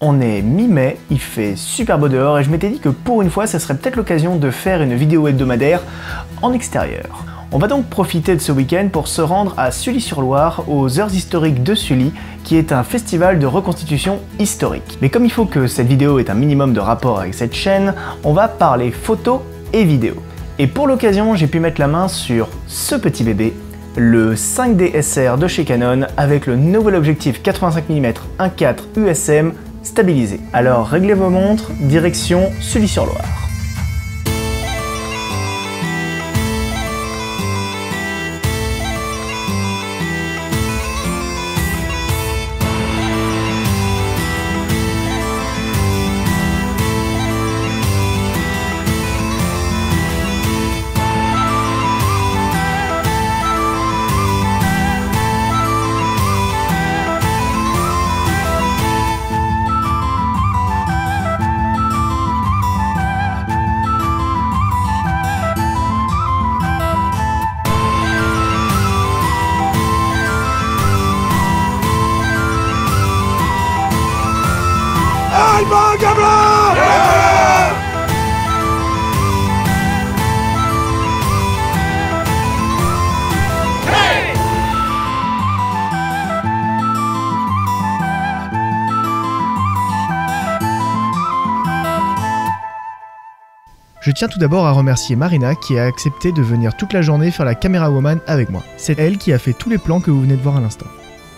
On est mi-mai, il fait super beau dehors et je m'étais dit que pour une fois, ça serait peut-être l'occasion de faire une vidéo hebdomadaire en extérieur. On va donc profiter de ce week-end pour se rendre à Sully-sur-Loire, aux Heures historiques de Sully, qui est un festival de reconstitution historique. Mais comme il faut que cette vidéo ait un minimum de rapport avec cette chaîne, on va parler photos et vidéos. Et pour l'occasion, j'ai pu mettre la main sur ce petit bébé, le 5D SR de chez Canon, avec le nouvel objectif 85 mm 1.4 USM stabilisé. Alors réglez vos montres, direction Sully-sur-Loire. Je tiens tout d'abord à remercier Marina qui a accepté de venir toute la journée faire la caméra woman avec moi. C'est elle qui a fait tous les plans que vous venez de voir à l'instant.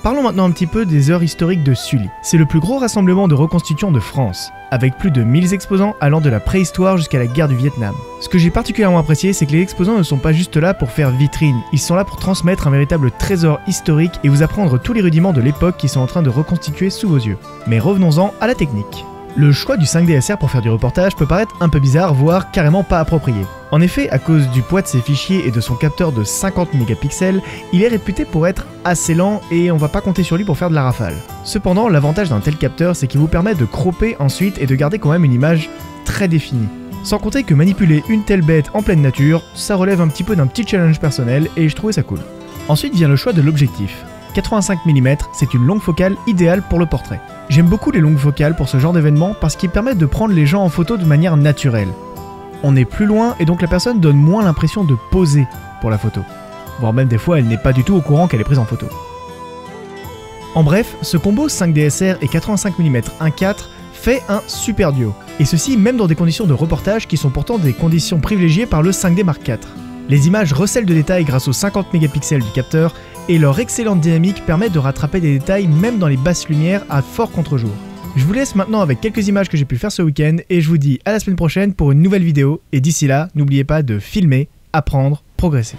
Parlons maintenant un petit peu des heures historiques de Sully. C'est le plus gros rassemblement de reconstitution de France, avec plus de 1000 exposants allant de la préhistoire jusqu'à la guerre du Vietnam. Ce que j'ai particulièrement apprécié, c'est que les exposants ne sont pas juste là pour faire vitrine, ils sont là pour transmettre un véritable trésor historique et vous apprendre tous les rudiments de l'époque qui sont en train de reconstituer sous vos yeux. Mais revenons-en à la technique. Le choix du 5D SR pour faire du reportage peut paraître un peu bizarre, voire carrément pas approprié. En effet, à cause du poids de ses fichiers et de son capteur de 50 mégapixels, il est réputé pour être assez lent et on va pas compter sur lui pour faire de la rafale. Cependant, l'avantage d'un tel capteur, c'est qu'il vous permet de cropper ensuite et de garder quand même une image très définie. Sans compter que manipuler une telle bête en pleine nature, ça relève un petit peu d'un petit challenge personnel et je trouvais ça cool. Ensuite vient le choix de l'objectif. 85 mm, c'est une longue focale idéale pour le portrait. J'aime beaucoup les longues focales pour ce genre d'événement parce qu'ils permettent de prendre les gens en photo de manière naturelle. On est plus loin et donc la personne donne moins l'impression de poser pour la photo. Voire même des fois elle n'est pas du tout au courant qu'elle est prise en photo. En bref, ce combo 5D SR et 85 mm 1.4 fait un super duo. Et ceci même dans des conditions de reportage qui sont pourtant des conditions privilégiées par le 5D Mark IV. Les images recèlent de détails grâce aux 50 mégapixels du capteur et leur excellente dynamique permet de rattraper des détails même dans les basses lumières à fort contre-jour. Je vous laisse maintenant avec quelques images que j'ai pu faire ce week-end et je vous dis à la semaine prochaine pour une nouvelle vidéo et d'ici là, n'oubliez pas de filmer, apprendre, progresser.